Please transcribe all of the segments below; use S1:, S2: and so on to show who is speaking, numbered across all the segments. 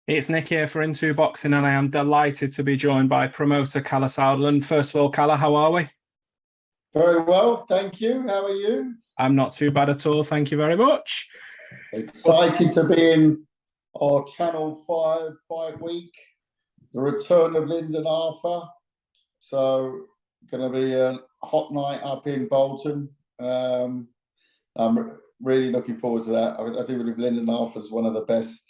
S1: It's Nick here for Into Boxing, and I am delighted to be joined by promoter Kalle Sauerland. First of all, Kalle, how are we?
S2: Very well, thank you. How are you?
S1: I'm not too bad at all, thank you very much.
S2: Excited to be in our Channel 5 week, the return of Lyndon Arthur. So, going to be a hot night up in Bolton. I'm really looking forward to that. I do believe Lyndon Arthur is one of the best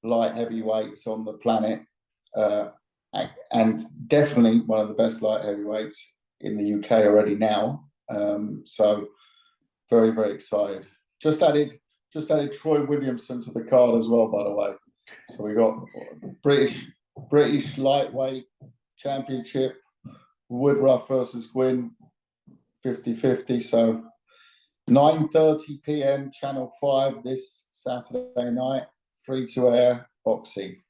S2: light heavyweights on the planet, and definitely one of the best light heavyweights in the UK already now. So very, very excited. Just added Troy Williamson to the card as well, by the way. So we got British lightweight championship, Woodruff versus Gwynn, 50-50. So 9:30 p.m. Channel 5 this Saturday night, free to air boxing.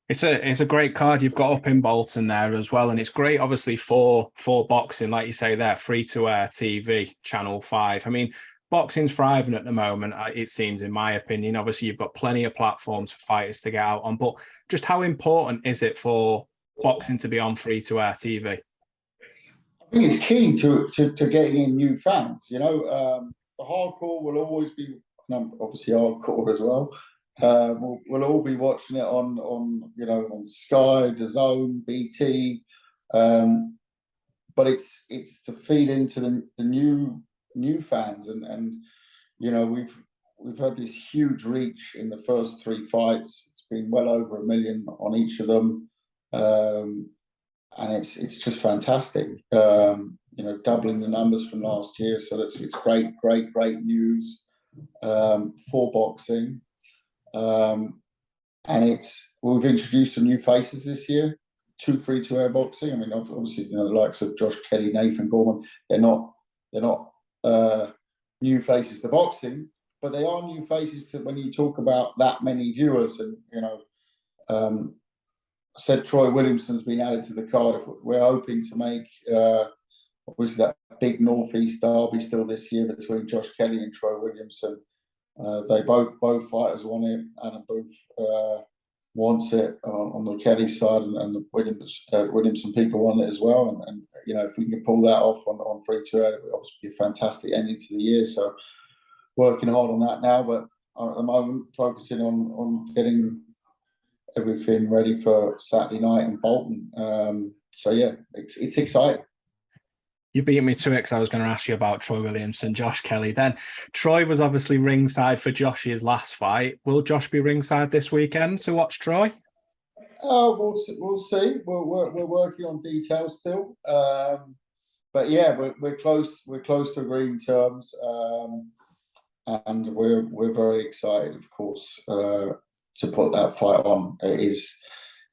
S1: It's a great card you've got up in Bolton there as well, and it's great, obviously, for boxing, like you say there, free to air TV, Channel 5. I mean, boxing's thriving at the moment, it seems, in my opinion. Obviously, you've got plenty of platforms for fighters to get out on, but just how important is it for boxing to be on free to air TV?
S2: I think it's key to getting in new fans. You know, the hardcore will always be, obviously hardcore as well. We'll all be watching it on Sky, DAZN, BT, but it's to feed into the new fans, and we've had this huge reach in the first three fights. It's been well over 1 million on each of them, and it's just fantastic. Doubling the numbers from last year, so it's great news for boxing. And we've introduced some new faces this year, 2 free to air boxing. I mean, obviously, the likes of Josh Kelly, Nathan Gorman, they're not new faces to boxing, but they are new faces to when you talk about that many viewers. And I said Troy Williamson's been added to the card. We're hoping to make obviously that big Northeast derby still this year between Josh Kelly and Troy Williamson. They both fighters want it, and both wants it on the Kelly side, and the Williamson people want it as well. And if we can pull that off on free to air, it would obviously be a fantastic ending to the year. So working hard on that now, but at the moment focusing on getting everything ready for Saturday night in Bolton. So yeah, it's exciting.
S1: You beat me to it because I was going to ask you about Troy Williamson, Josh Kelly. Then Troy was obviously ringside for Josh's last fight. Will Josh be ringside this weekend to watch Troy?
S2: We'll see. We're working on details still, but yeah, we're close. We're close to agreeing terms, and we're very excited, of course, to put that fight on. It's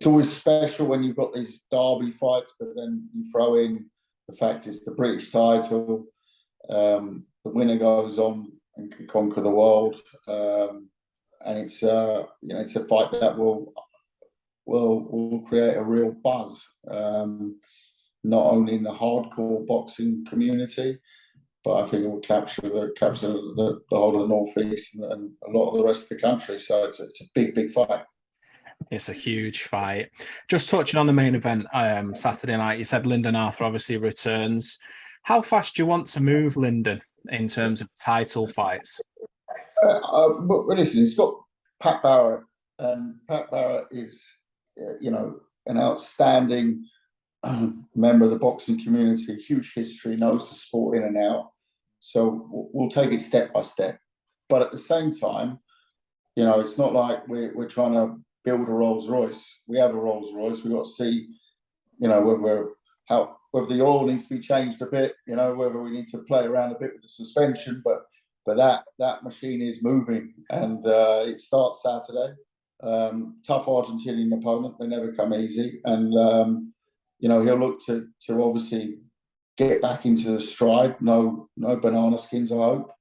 S2: always special when you've got these derby fights, but then you throw in the fact it's the British title. The winner goes on and can conquer the world, and it's it's a fight that will create a real buzz, not only in the hardcore boxing community, but I think it will capture the whole of the Northeast and a lot of the rest of the country. So it's a big fight.
S1: It's a huge fight. Just touching on the main event Saturday night, you said Lyndon Arthur obviously returns. How fast do you want to move Lyndon in terms of title fights?
S2: Well, listen, he's got Pat Barrett, and Pat Barrett is, an outstanding member of the boxing community, huge history, knows the sport in and out. So we'll take it step by step. But at the same time, it's not like we're trying to build a Rolls Royce. We have a Rolls Royce. We've got to see, whether the oil needs to be changed a bit, whether we need to play around a bit with the suspension. But that machine is moving, and it starts Saturday. Tough Argentinian opponent. They never come easy, and he'll look to obviously get back into the stride. No banana skins, I hope.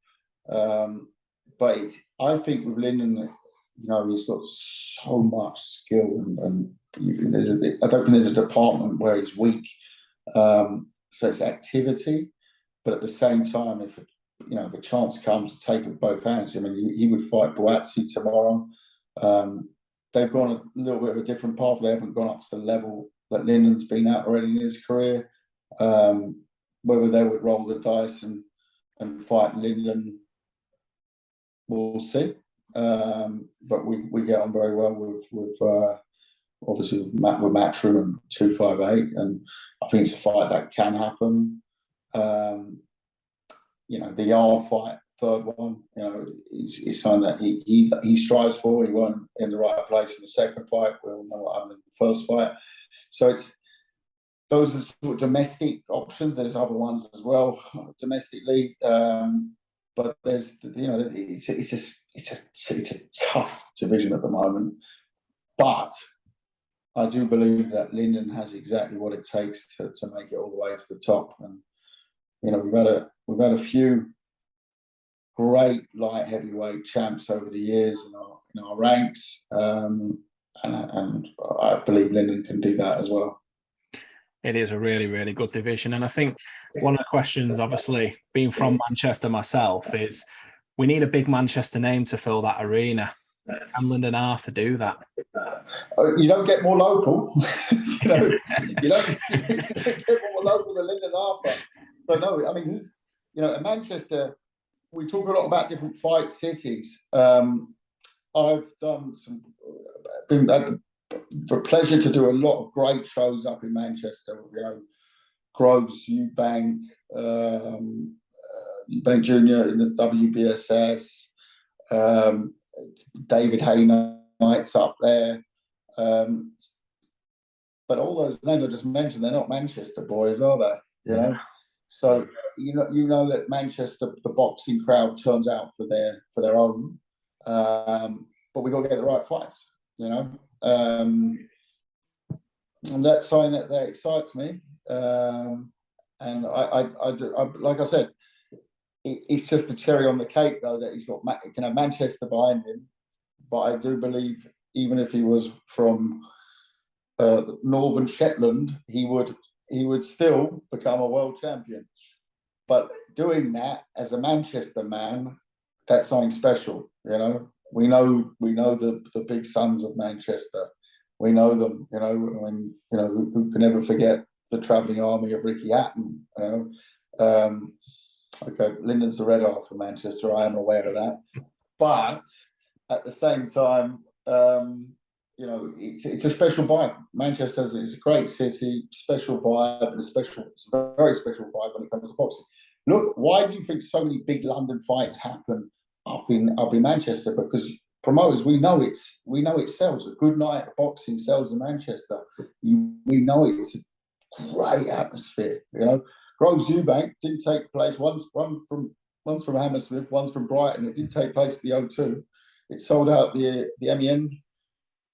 S2: But I think with Lyndon, he's got so much skill, and I don't think there's a department where he's weak. So it's activity, but at the same time, if a chance comes to take it with both hands, I mean, he would fight Boazzi tomorrow. they've gone a little bit of a different path. They haven't gone up to the level that Lyndon's been at already in his career. Whether they would roll the dice and fight Lyndon, we'll see. But we get on very well with obviously with Matchroom and 258, and I think it's a fight that can happen. The Yard fight, third one, is something that he strives for. He weren't in the right place in the second fight. We all know what happened in the first fight. So those are sort of domestic options. There's other ones as well domestically, but there's it's a tough division at the moment. But I do believe that Lyndon has exactly what it takes to make it all the way to the top. And we've had a few great light heavyweight champs over the years in our ranks, and I believe Lyndon can do that as well.
S1: It is a really, really good division. And I think one of the questions, obviously, being from Manchester myself, is we need a big Manchester name to fill that arena. Can Lyndon Arthur do that?
S2: You don't get more local. you don't get more local than Lyndon Arthur. So, no, I mean, in Manchester, we talk a lot about different fight cities. I've done been for pleasure to do a lot of great shows up in Manchester. Groves, Eubank, Eubank Jr. in the WBSS, David Hayner nights up there. But all those names I just mentioned, they're not Manchester boys, are they? So you know that Manchester, the boxing crowd turns out for their own. But we got to get the right fights, and that's something that excites me. And I like I said, it's just the cherry on the cake, though, that he's got can have Manchester behind him. But I do believe, even if he was from Northern Shetland, he would still become a world champion. But doing that as a Manchester man, that's something special. We know the big sons of Manchester. We know them. Who can ever forget the travelling army of Ricky Hatton? Okay, Lyndon's the red heart for Manchester. I am aware of that, but at the same time, it's a special vibe. Manchester is a great city, special vibe, and it's a very special vibe when it comes to boxing. Look, why do you think so many big London fights happen up in Manchester? Because promoters, we know it sells. A good night of boxing sells in Manchester. We know it's a great atmosphere. Groves Eubank didn't take place. One's from Hammersmith, one's from Brighton. It didn't take place at the O2. It sold out the MEN,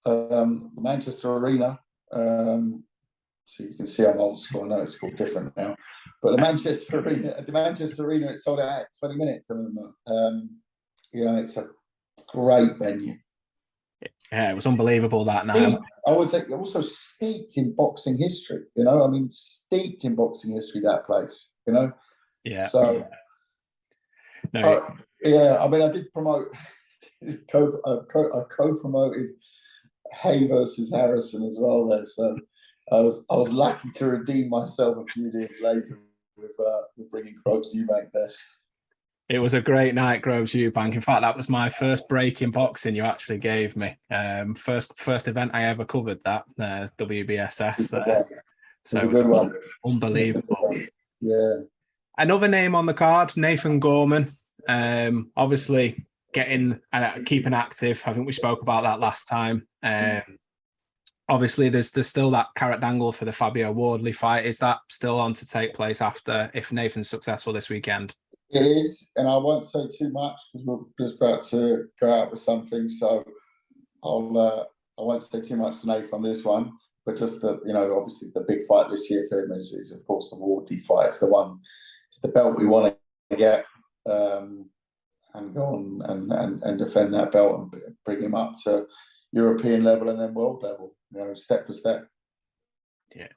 S2: the Manchester Arena. So you can see I'm old school. I know it's called different now, but the Manchester Arena, it sold out 20 minutes. I remember. It's a great venue.
S1: Yeah, it was unbelievable that night.
S2: I would say also steeped in boxing history. Steeped in boxing history, that place.
S1: Yeah.
S2: So.
S1: No.
S2: I mean, I did promote. I co-promoted Hay versus Harrison as well there, so I was lucky to redeem myself a few days later with bringing Groves Eubank there.
S1: It was a great night, Groves Eubank. In fact, that was my first break in boxing you actually gave me. First event I ever covered, that WBSS.
S2: It's a good one.
S1: Unbelievable.
S2: Yeah.
S1: Another name on the card, Nathan Gorman. Obviously getting keeping active. I think we spoke about that last time. Obviously, there's still that carrot dangle for the Fabio Wardley fight. Is that still on to take place after, if Nathan's successful this weekend?
S2: It is, and I won't say too much because we're just about to go out with something. So I won't say too much to Nathan on this one. But just that, obviously the big fight this year for him is of course the Wardley fight. It's the belt we want to get. And go on and defend that belt and bring him up to European level and then world level, step for step.
S1: Yeah.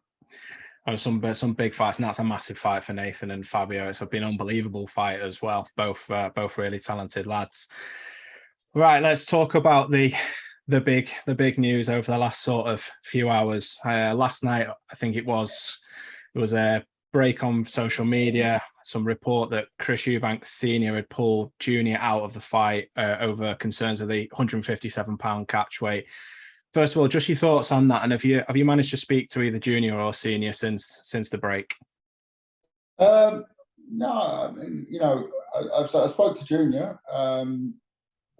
S1: Some big fights, and that's a massive fight for Nathan and Fabio. It's been an unbelievable fight as well. Both really talented lads. Right, let's talk about the the big news over the last sort of few hours. Last night, I think it was a break on social media, some report that Chris Eubank Sr. had pulled Junior out of the fight over concerns of the 157-pound catch weight. First of all, just your thoughts on that, and have you managed to speak to either Junior or Senior since the break?
S2: No, I mean, I spoke to Junior.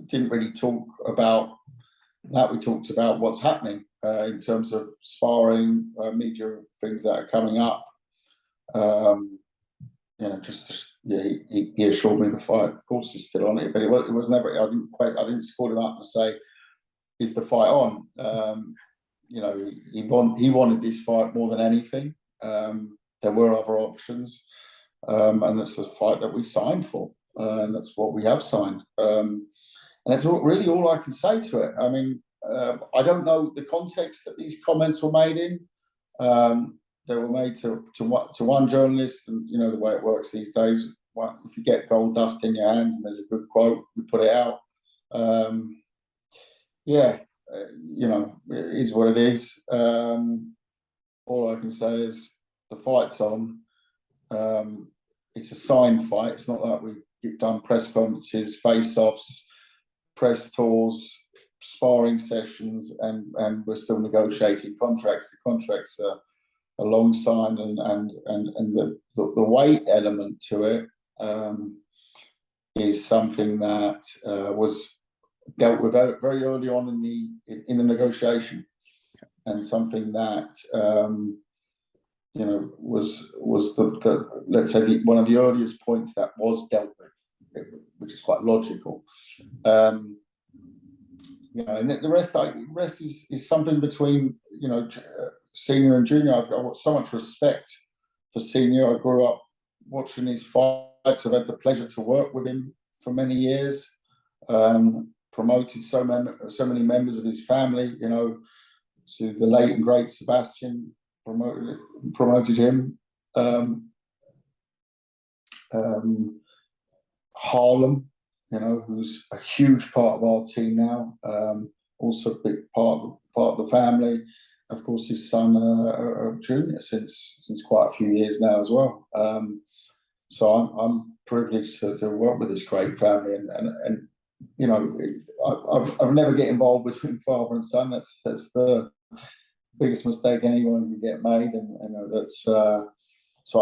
S2: Didn't really talk about that. We talked about what's happening in terms of sparring, media things that are coming up. He assured me the fight, of course, is still on it, but it was never. I didn't call him up and say, "Is the fight on?" He wanted this fight more than anything. There were other options, and that's the fight that we signed for, and that's what we have signed. And that's really all I can say to it. I mean, I don't know the context that these comments were made in. They were made to one journalist, and the way it works these days. If you get gold dust in your hands and there's a good quote, you put it out. It is what it is. All I can say is the fight's on. It's a signed fight. It's not like we've done press conferences, face-offs, press tours, sparring sessions, and we're still negotiating contracts. The contracts are long signed, and the weight element to it is something that was dealt with very early on in the negotiation, and something that was the let's say one of the earliest points that was dealt with, which is quite logical. And the rest is something between Senior and Junior. I've got so much respect for Senior. I grew up watching his fights. I've had the pleasure to work with him for many years. Promoted so many members of his family. To the late and great Sebastian, promoted him. Harlem, who's a huge part of our team now. Also a big part of the family. Of course, his son Junior since quite a few years now as well. So I'm privileged to work with this great family, and I've never get involved between father and son. That's the biggest mistake anyone can get made, and that's so.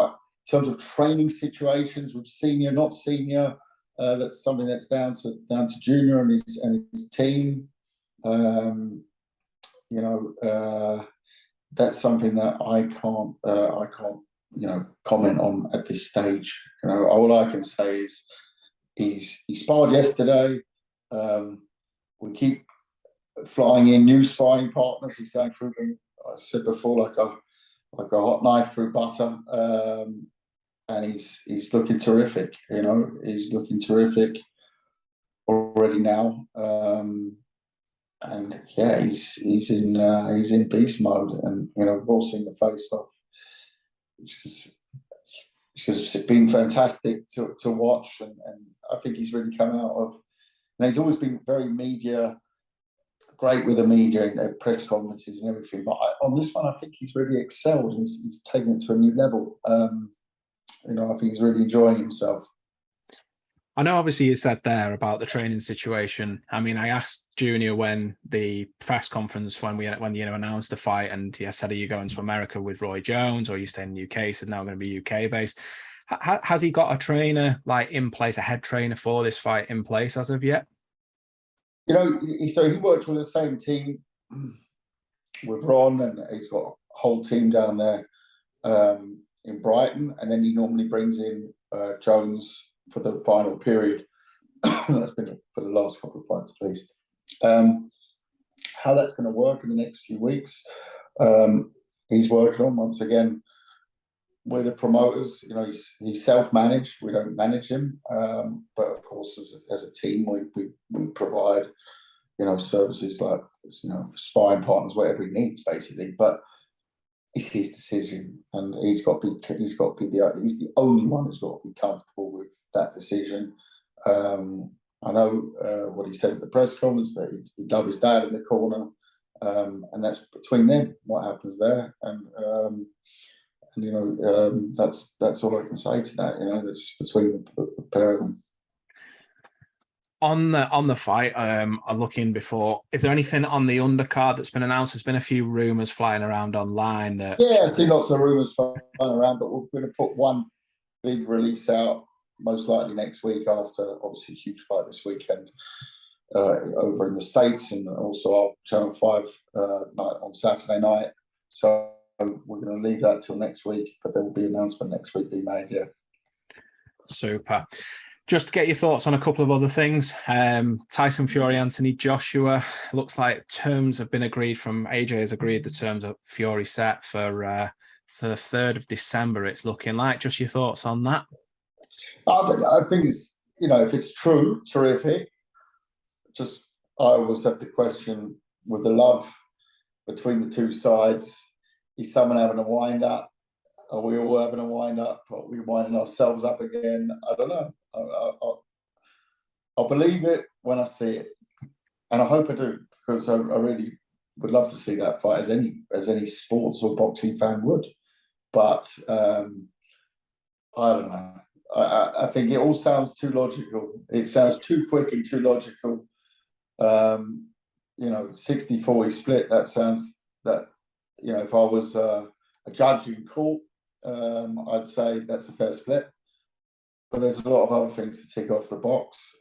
S2: In terms of training situations with Senior, not Senior, that's something that's down to Junior and his team. That's something that I can't comment on at this stage. All I can say is he sparred yesterday. We keep flying in new sparring partners. He's going through them, I said before, like a hot knife through butter. And he's looking terrific. He's looking terrific already now. And yeah, he's in beast mode, and we've all seen the face off, which has been fantastic to watch, and I think he's really come out of. And he's always been very great with the media and press conferences and everything. But on this one, I think he's really excelled, and he's taken it to a new level. I think he's really enjoying himself.
S1: I know, obviously, you said there about the training situation. I mean, I asked Junior when the press conference, when announced the fight, and he said, "Are you going to America with Roy Jones, or are you staying in the UK?" He said, "No, I'm going to be UK based." Has he got a trainer in place, a head trainer for this fight in place as of yet?
S2: So he works with the same team with Ron, and he's got a whole team down there in Brighton, and then he normally brings in Jones for the final period. That's been for the last couple of fights at least. How that's going to work in the next few weeks, he's working on. Once again, we're the promoters. He's self-managed. We don't manage him, but of course, as a team, we provide services like sparring partners, whatever he needs, basically. But it's his decision, and he's the only one who's got to be comfortable with that decision. I know what he said at the press conference, that he'd love his dad in the corner, and that's between them what happens there. And that's all I can say to that. That's between the pair of them.
S1: On the fight, I'm looking before. Is there anything on the undercard that's been announced? There's been a few rumours flying around online that.
S2: Yeah, I see lots of rumours flying around, but we're going to put one big release out most likely next week, after obviously a huge fight this weekend over in the States, and also our Channel 5 night on Saturday night. So we're going to leave that till next week, but there will be an announcement next week being made. Yeah.
S1: Super. Just to get your thoughts on a couple of other things. Tyson Fury, Anthony Joshua. Looks like terms have been agreed from AJ has agreed the terms of Fury set for the 3rd of December. It's looking like. Just your thoughts on that.
S2: I think it's, if it's true, terrific. Just I always have the question, with the love between the two sides, is someone having a wind up? Are we all having a wind up? Are we winding ourselves up again? I don't know. I'll believe it when I see it, and I hope I do, because I really would love to see that fight, as any sports or boxing fan would. But I don't know. I think it all sounds too logical. It sounds too quick and too logical. 60-40 split. That sounds that. If I was a judge in court, I'd say that's a fair split. But there's a lot of other things to tick off the box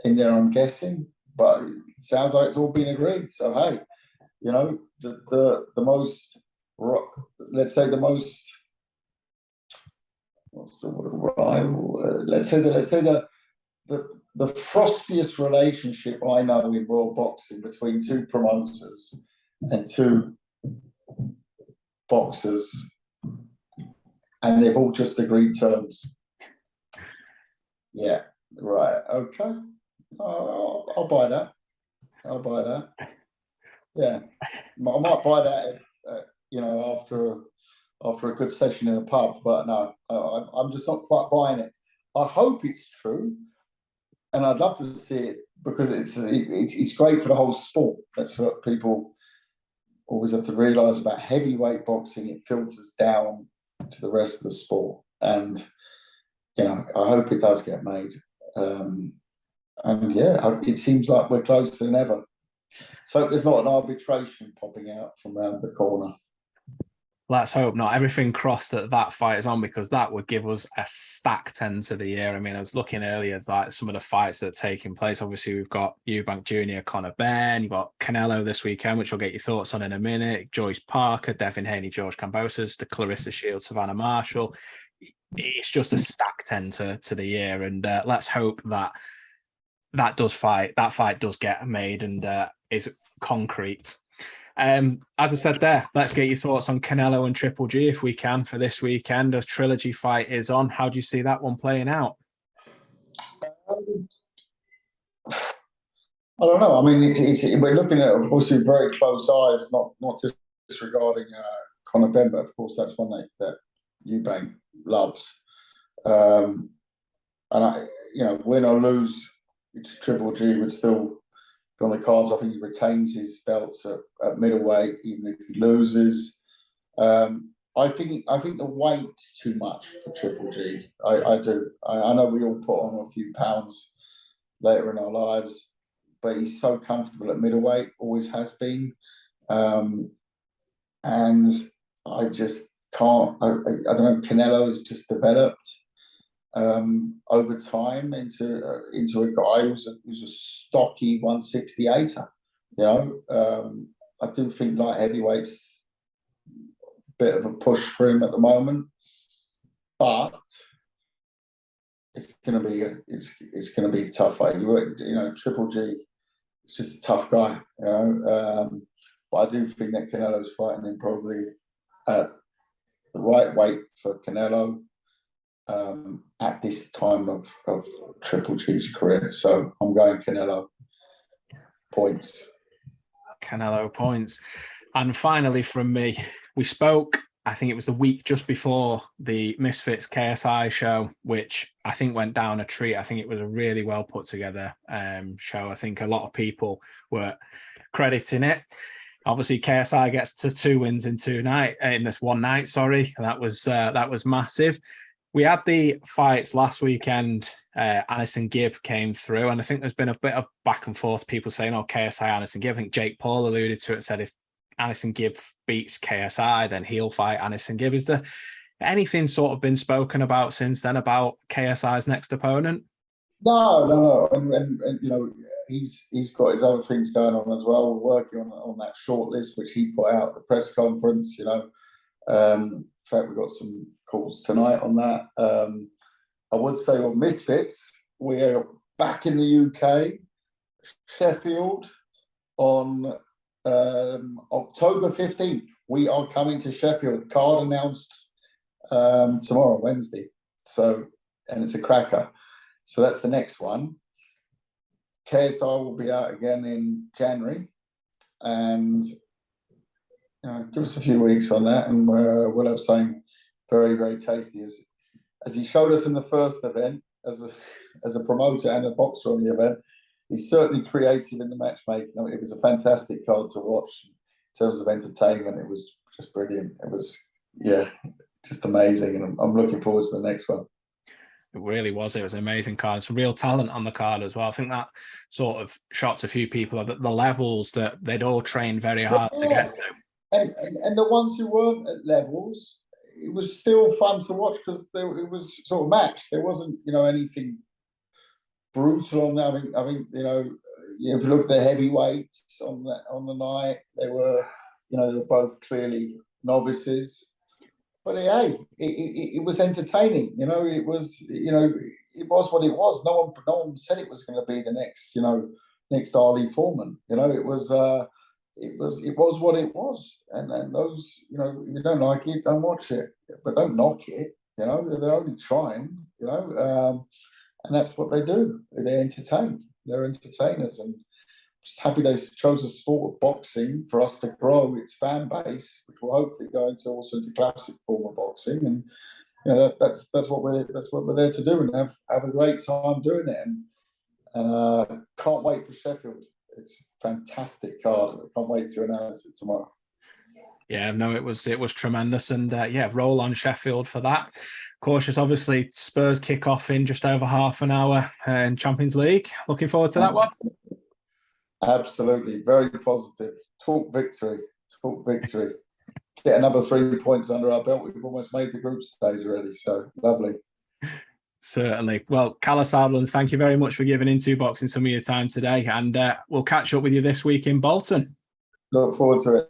S2: in there, I'm guessing. But it sounds like it's all been agreed. So hey, the most, let's say the most, what's the word, rival? Let's say the frostiest relationship I know in world boxing between two promoters and two boxers, and they've all just agreed terms. Yeah, right. Okay. I'll buy that. Yeah, I might buy that. After a good session in the pub, but no, I'm just not quite buying it. I hope it's true, and I'd love to see it, because it's great for the whole sport. That's what people always have to realise about heavyweight boxing. It filters down to the rest of the sport, and I hope it does get made. And yeah, it seems like we're closer than ever. So there's not an arbitration popping out from around the corner.
S1: Let's hope not. Everything crossed that fight is on, because that would give us a stacked end to the year. I mean, I was looking earlier at like some of the fights that are taking place. Obviously, we've got Eubank Jr, Conor Benn. You've got Canelo this weekend, which I'll get your thoughts on in a minute. Joyce Parker, Devin Haney, George Kambosos, the Clarissa Shields, Savannah Marshall. It's just a stacked end to the year, and let's hope that fight does get made and is concrete. As I said there, let's get your thoughts on Canelo and Triple G if we can for this weekend. A trilogy fight is on. How do you see that one playing out?
S2: I don't know. I mean, we're looking at, of course, with very close eyes, not just disregarding Conor Benn, but of course that's one that Eubank loves. And win or lose, Triple G would still be on the cards. I think he retains his belts at middleweight, even if he loses. I think the weight's too much for Triple G. I do. I know we all put on a few pounds later in our lives, but he's so comfortable at middleweight, always has been. And I just can't. I don't know. Canelo has just developed over time into a guy who's a stocky 168er. I do think light heavyweight's a bit of a push for him at the moment, but it's going to be a tough fight. Triple G is just a tough guy. But I do think that Canelo's fighting him probably at the right weight for Canelo at this time of Triple G's career. So I'm going Canelo points.
S1: Canelo points. And finally from me, we spoke I think it was the week just before the Misfits KSI show, which I think went down a treat. I think it was a really well put together show. I think a lot of people were crediting it. Obviously, KSI gets to 2 wins in this one night. Sorry, that was massive. We had the fights last weekend. Anderson Gibb came through, and I think there's been a bit of back and forth. People saying, "Oh, KSI, Anderson Gibb." I think Jake Paul alluded to it. Said if Anderson Gibb beats KSI, then he'll fight Anderson Gibb. Is there anything sort of been spoken about since then about KSI's next opponent?
S2: No. And you know, he's got his other things going on as well. We're working on that short list, which he put out at the press conference, you know. In fact, we've got some calls tonight on that. I would say on Misfits, we are back in the UK, Sheffield, on October 15th. We are coming to Sheffield. Card announced tomorrow, Wednesday. So, and it's a cracker. So that's the next one. KSI will be out again in January, and give us a few weeks on that, and we'll have something very, very tasty. As he showed us in the first event, as a promoter and a boxer on the event, he's certainly creative in the matchmaking. I mean, it was a fantastic card to watch in terms of entertainment. It was just brilliant. It was, just amazing, and I'm looking forward to the next one.
S1: It really was. It was an amazing card. Some real talent on the card as well. I think that sort of shocked a few people at the levels that they'd all trained very hard to get to.
S2: And the ones who weren't at levels, it was still fun to watch because it was sort of matched. There wasn't, anything brutal on that. I mean, if you look at the heavyweights on the night, they were both clearly novices. But hey, it was entertaining. It was what it was. No one said it was going to be the next Ali Foreman. It was what it was. And those, if you don't like it, don't watch it. But don't knock it. They're only trying. And that's what they do. They entertain. They're entertainers, and just happy they chose a sport of boxing for us to grow its fan base, which will hopefully go into classic form of boxing. And that's what we're there to do, and have a great time doing it. And can't wait for Sheffield. It's a fantastic card. I can't wait to announce it tomorrow.
S1: Yeah, no, it was tremendous, and roll on Sheffield for that. Cautious, obviously, Spurs kick off in just over half an hour in Champions League. Looking forward to that one.
S2: Absolutely, very positive. Talk victory. Get another 3 points under our belt. We've almost made the group stage already, so lovely.
S1: Certainly. Well, Kalle Sauerland, thank you very much for giving Into Boxing some of your time today, and we'll catch up with you this week in Bolton.
S2: Look forward to it.